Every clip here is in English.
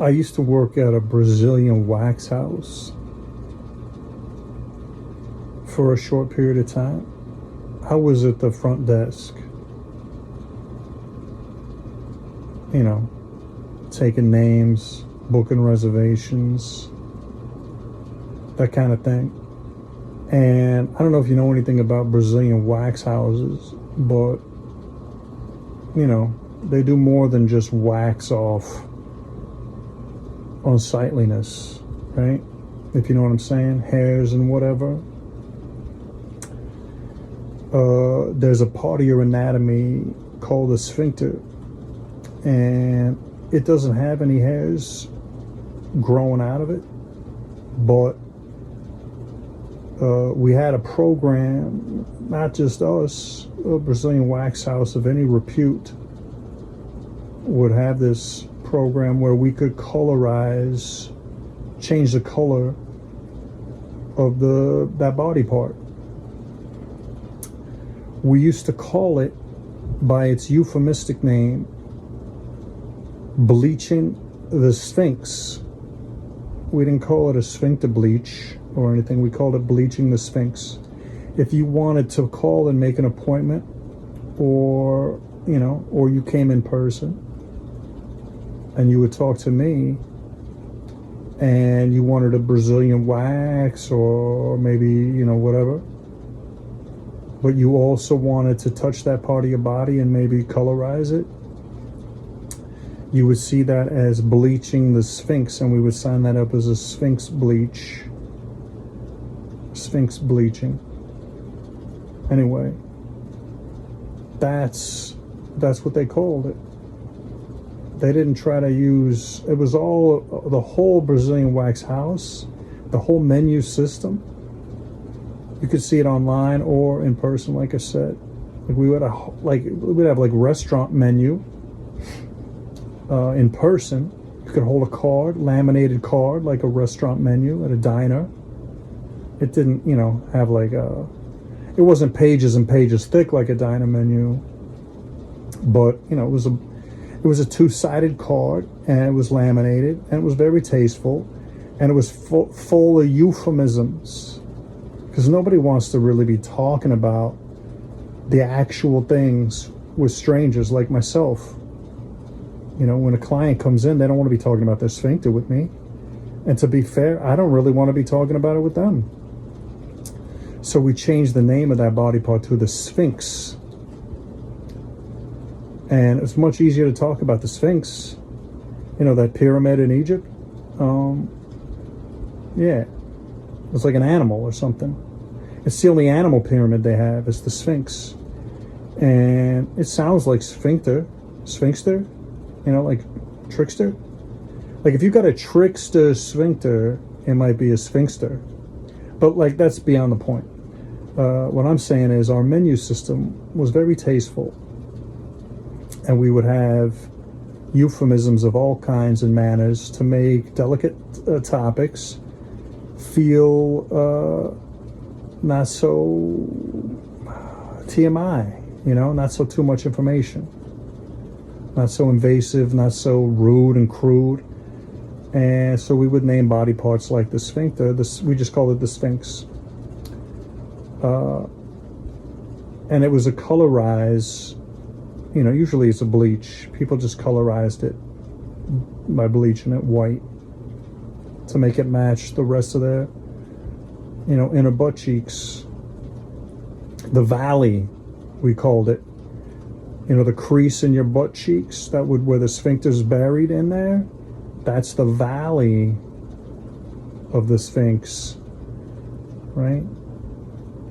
I used to work at a Brazilian wax house for a short period of time. I was at the front desk, you know, taking names, booking reservations, that kind of thing. And I don't know if you know anything about Brazilian wax houses, but, you know, they do more than just wax off unsightliness, right? If you know what I'm saying, hairs and whatever. There's a part of your anatomy called the sphincter, and it doesn't have any hairs growing out of it, but we had a program, not just us, a Brazilian wax house of any repute would have this program where we could change the color of that body part. We used to call it by its euphemistic name, bleaching the Sphinx. We didn't call it a sphincter bleach or anything. We called it bleaching the Sphinx. If you wanted to call and make an appointment, or you came in person and you would talk to me and you wanted a Brazilian wax or maybe, whatever, but you also wanted to touch that part of your body and maybe colorize it, you would see that as bleaching the Sphinx, and we would sign that up as a Sphinx bleach. Sphinx bleaching. Anyway, that's what they called it. They didn't try to use, it was all, the whole Brazilian wax house, the whole menu system. You could see it online or in person, like I said. Like we'd have restaurant menu in person. You could hold a card, laminated card, like a restaurant menu at a diner. It didn't, have it wasn't pages and pages thick like a diner menu, but it was a two-sided card, and it was laminated, and it was very tasteful, and it was full of euphemisms, because nobody wants to really be talking about the actual things with strangers like myself. When a client comes in, they don't want to be talking about their sphincter with me, and to be fair, I don't really want to be talking about it with them. So we changed the name of that body part to the Sphinx. And it's much easier to talk about the Sphinx, that pyramid in Egypt. Yeah, it's like an animal or something. It's the only animal pyramid they have. It's the Sphinx, and it sounds like sphincter, like trickster. Like if you got a trickster sphincter, it might be a sphinxter. But that's beyond the point. What I'm saying is our menu system was very tasteful. And we would have euphemisms of all kinds and manners to make delicate topics feel not so TMI, not so too much information, not so invasive, not so rude and crude. And so we would name body parts like the sphincter. We just called it the Sphinx. And it was a colorized, usually it's a bleach. People just colorized it by bleaching it white to make it match the rest of their, inner butt cheeks. The valley, we called it. The crease in your butt cheeks, where the sphincter's buried in there, that's the valley of the Sphinx, right?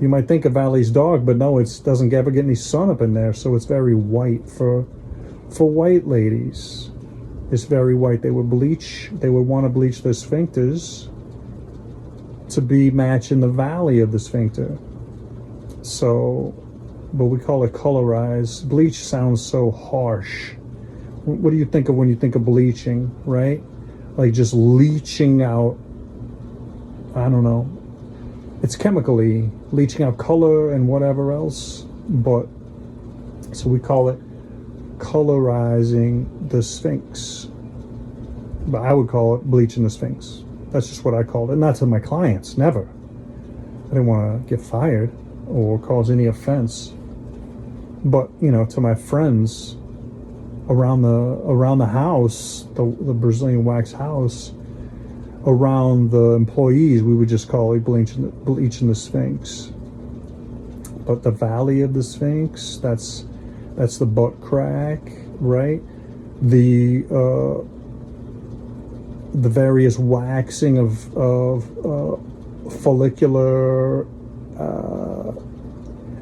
You might think a valley's dark, but no, it doesn't ever get any sun up in there, so it's very white. For white ladies, it's very white. They would want to bleach their sphincters to be matching the valley of the sphincter. So, but we call it colorized. Bleach sounds so harsh. What do you think of when you think of bleaching, right? Like just leaching out, I don't know. It's chemically leaching out color and whatever else, but so we call it colorizing the Sphinx. but I would call it bleaching the Sphinx. That's just what I called it. Not to my clients, never. I didn't want to get fired or cause any offense. But, you know, to my friends around the house, the Brazilian wax house, around the employees, we would just call it bleaching the Sphinx. But the valley of the Sphinx, that's the butt crack, right? The various waxing of follicular,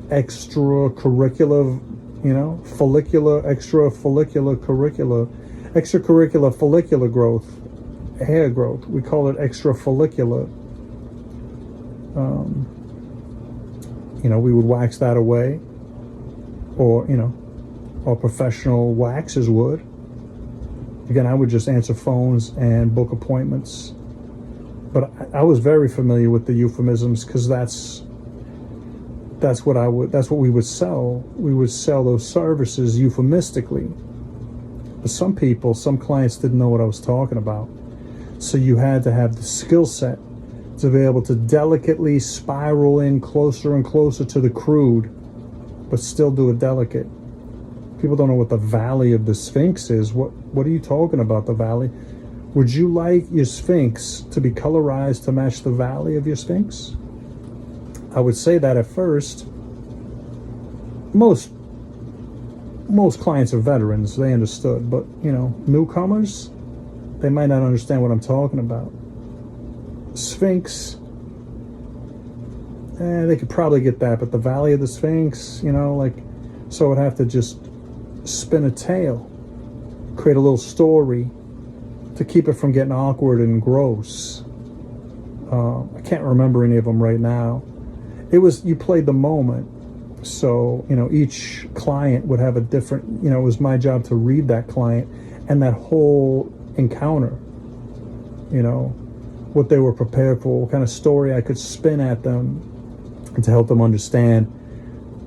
extracurricular, you know, extracurricular follicular growth, hair growth. We call it extra follicular. You know, we would wax that away, or, you know, or professional waxers would. Again, I would just answer phones and book appointments. But I was very familiar with the euphemisms, because that's what we would sell. We would sell those services euphemistically. But some clients didn't know what I was talking about. So you had to have the skill set to be able to delicately spiral in closer and closer to the crude, but still do it delicate. People don't know what the valley of the Sphinx is. What are you talking about, the valley? Would you like your Sphinx to be colorized to match the valley of your Sphinx? I would say that at first. Most clients are veterans, they understood, but, you know, newcomers, they might not understand what I'm talking about. Sphinx, they could probably get that, but the valley of the Sphinx, you know, like, so I would have to just spin a tale, create a little story to keep it from getting awkward and gross. I can't remember any of them right now. It was, you played the moment. So, you know, each client would have a different, you know, it was my job to read that client and that whole encounter, you know, what they were prepared for, what kind of story I could spin at them to help them understand,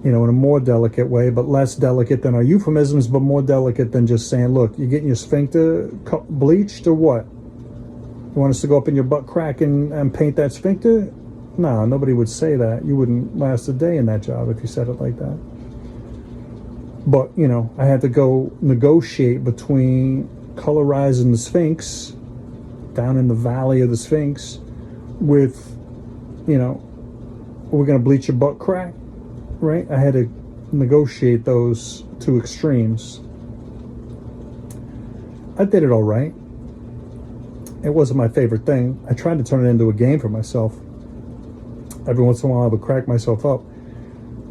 you know, in a more delicate way, but less delicate than our euphemisms, but more delicate than just saying, look, you're getting your sphincter bleached or what? You want us to go up in your butt crack and paint that sphincter? No, nobody would say that. You wouldn't last a day in that job if you said it like that. But, you know, I had to go negotiate between colorizing the Sphinx down in the valley of the Sphinx with, you know, we're going to bleach your butt crack, right? I had to negotiate those two extremes. I did it all right. It wasn't my favorite thing. I tried to turn it into a game for myself. Every once in a while I would crack myself up.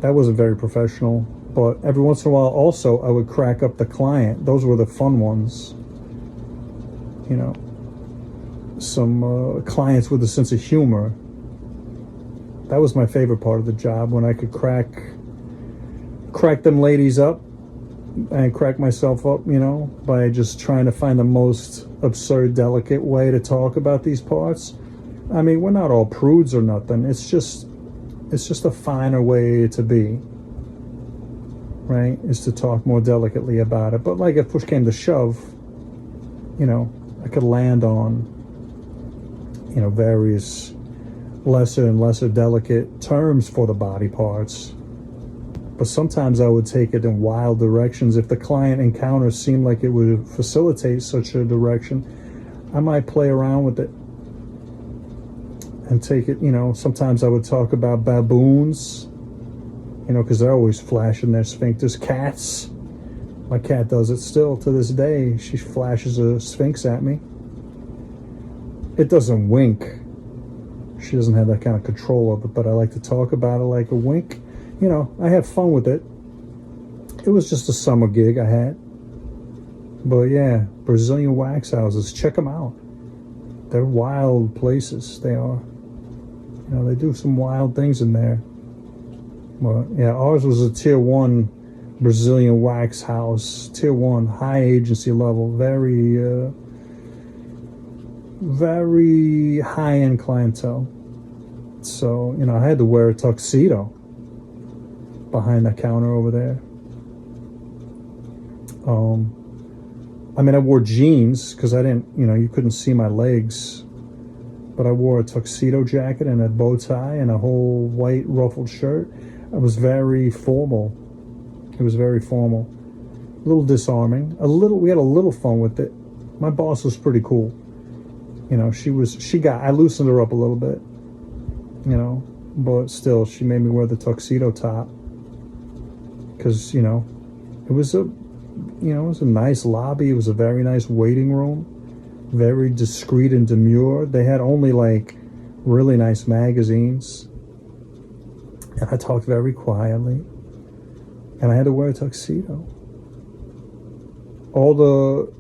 That wasn't very professional. But every once in a while also I would crack up the client. Those were the fun ones. You know, some clients with a sense of humor. That was my favorite part of the job, when I could crack them ladies up and crack myself up, you know, by just trying to find the most absurd, delicate way to talk about these parts. I mean, we're not all prudes or nothing. It's just a finer way to be, right? Is to talk more delicately about it. But like, if push came to shove, you know, I could land on, you know, various lesser and lesser delicate terms for the body parts. But sometimes I would take it in wild directions. If the client encounter seemed like it would facilitate such a direction, I might play around with it and take it, you know. Sometimes I would talk about baboons, you know, because they're always flashing their sphincters. Cats, my cat does it still to this day. She flashes a sphinx at me. It doesn't wink. She doesn't have that kind of control of it, but I like to talk about it like a wink. You know, I had fun with it. It was just a summer gig I had. But yeah, Brazilian wax houses, check them out. They're wild places, they are. You know, they do some wild things in there. But yeah, ours was a tier 1 Brazilian wax house. Tier 1, high agency level, very high-end clientele. So, you know, I had to wear a tuxedo behind the counter over there. I mean, I wore jeans because I didn't, you couldn't see my legs. But I wore a tuxedo jacket and a bow tie and a whole white ruffled shirt. It was very formal. It was very formal. A little disarming. We had a little fun with it. My boss was pretty cool. I loosened her up a little bit. But still, she made me wear the tuxedo top. Because, it was it was a nice lobby. It was a very nice waiting room. Very discreet and demure. They had only really nice magazines. And I talked very quietly. And I had to wear a tuxedo. All the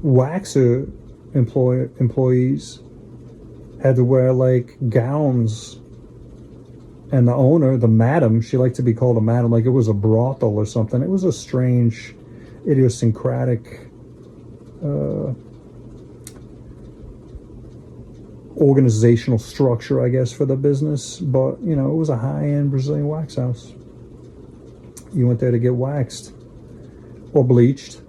waxer employees had to wear gowns. And the owner, the madam, she liked to be called a madam, like it was a brothel or something. It was a strange, idiosyncratic organizational structure, I guess, for the business. But it was a high-end Brazilian wax house. You went there to get waxed or bleached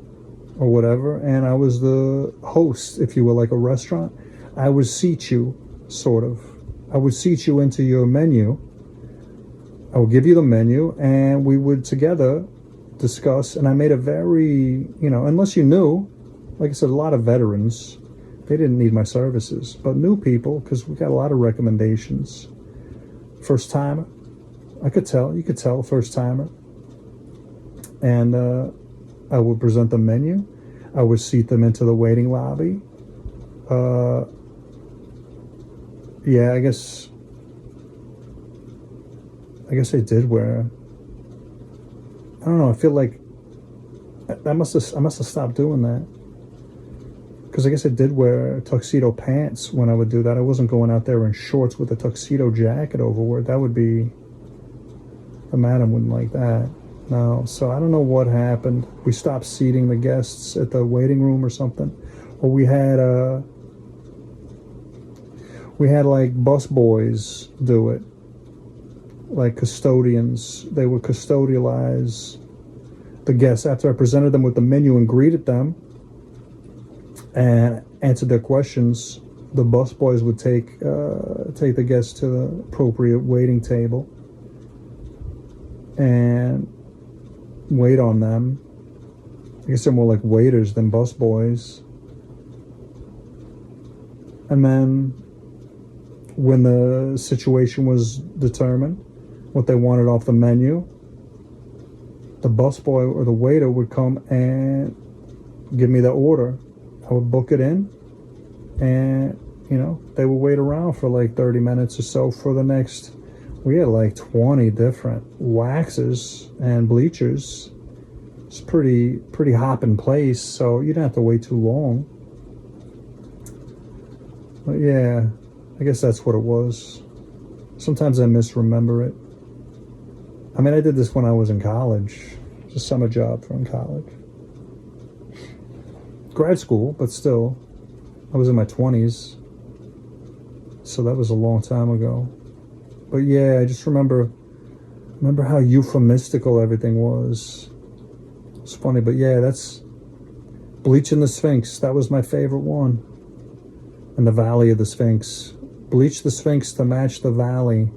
or whatever, and I was the host, if you will, like a restaurant. I would seat you, sort of. I would seat you into your menu. I would give you the menu, and we would together discuss. And I made a very, unless you knew, like I said, a lot of veterans, they didn't need my services, but new people, because we got a lot of recommendations. First timer, you could tell, first timer. And I would present the menu. I would seat them into the waiting lobby. Yeah, I guess I did wear. I don't know. I feel like I must have stopped doing that. Because I guess I did wear tuxedo pants when I would do that. I wasn't going out there in shorts with a tuxedo jacket over it. That would be, the madam wouldn't like that. No, so I don't know what happened. We stopped seating the guests at the waiting room or something. Or we had bus boys do it. Like custodians. They would custodialize the guests after I presented them with the menu and greeted them and answered their questions. The bus boys would take the guests to the appropriate waiting table and wait on them. I guess they're more like waiters than bus boys. And then when the situation was determined, what they wanted off the menu, the busboy or the waiter would come and give me the order. I would book it in, and they would wait around for 30 minutes or so for the next. We had 20 different waxes and bleachers. It's pretty hopping place, so you didn't have to wait too long. But yeah, I guess that's what it was. Sometimes I misremember it. I mean, I did this when I was in college. It was a summer job from college. Grad school, but still. I was in my 20s. So that was a long time ago. But yeah, I just remember how euphemistical everything was. It's funny, but yeah, that's bleaching the Sphinx. That was my favorite one. And the Valley of the Sphinx. Bleach the Sphinx to match the valley.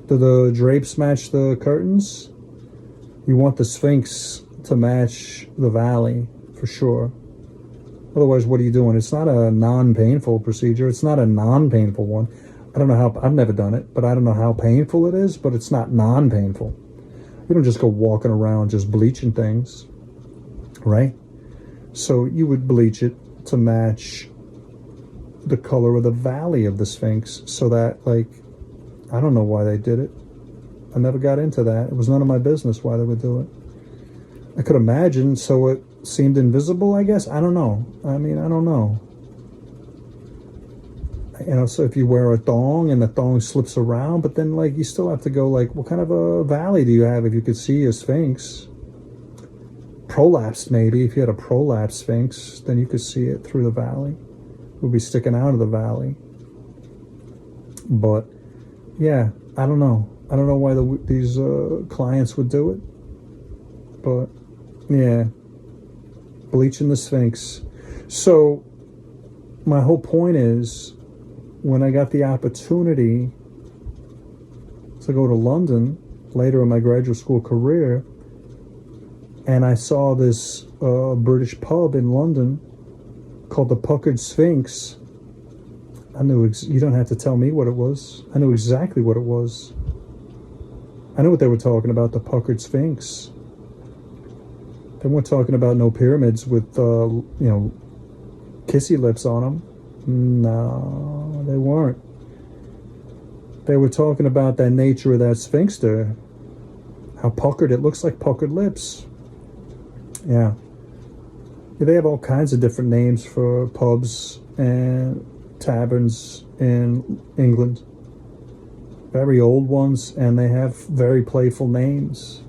Do the drapes match the curtains? You want the Sphinx to match the valley, for sure. Otherwise, what are you doing? It's not a non-painful procedure. It's not a non-painful one. I don't know how, I've never done it, but I don't know how painful it is, but it's not non-painful. You don't just go walking around just bleaching things, right? So you would bleach it to match the color of the valley of the Sphinx, so that, I don't know why they did it. I never got into that. It was none of my business why they would do it. I could imagine, so it seemed invisible, I guess. I don't know. I mean, I don't know. So if you wear a thong and the thong slips around, but then, you still have to go, what kind of a valley do you have if you could see a Sphinx? Prolapsed, maybe. If you had a prolapsed Sphinx, then you could see it through the valley. It would be sticking out of the valley. But, yeah, I don't know. I don't know why these clients would do it. But, yeah. bleaching the Sphinx. So my whole point is, when I got the opportunity to go to London later in my graduate school career, and I saw this British pub in London called the Puckered Sphinx, I knew, you don't have to tell me what it was. I knew exactly what it was. I knew what they were talking about, the Puckered Sphinx. They weren't talking about no pyramids with, kissy lips on them. No, they weren't. They were talking about that nature of that Sphinx there. How puckered, it looks like puckered lips. Yeah. They have all kinds of different names for pubs and taverns in England. Very old ones, and they have very playful names.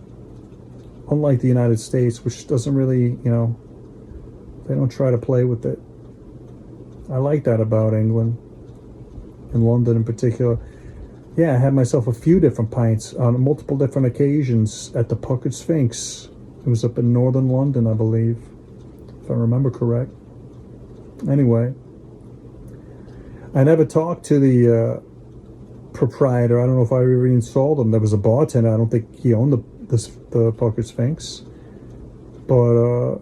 Unlike the United States, which doesn't really, they don't try to play with it. I like that about England, in London in particular. Yeah, I had myself a few different pints on multiple different occasions at the Puckered Sphinx. It was up in northern London, I believe, if I remember correct. Anyway, I never talked to the proprietor. I don't know if I ever even saw him. There was a bartender. I don't think he owned the Puckered Sphinx. But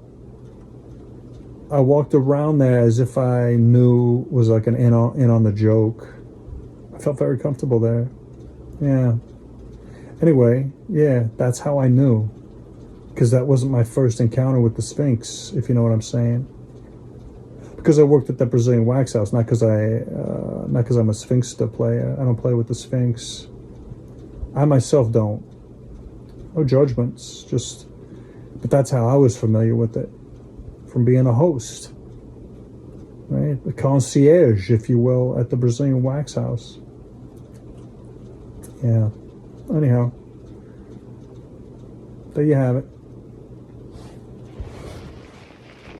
I walked around there as if I knew was like an in on the joke. I felt very comfortable there. Yeah. Anyway, yeah, that's how I knew. Because that wasn't my first encounter with the Sphinx, if you know what I'm saying. Because I worked at that Brazilian wax house, not because I'm a Sphinx player. I don't play with the Sphinx. I myself don't. No judgments, but that's how I was familiar with it, from being a host, right? The concierge, if you will, at the Brazilian wax house. Yeah. Anyhow, there you have it.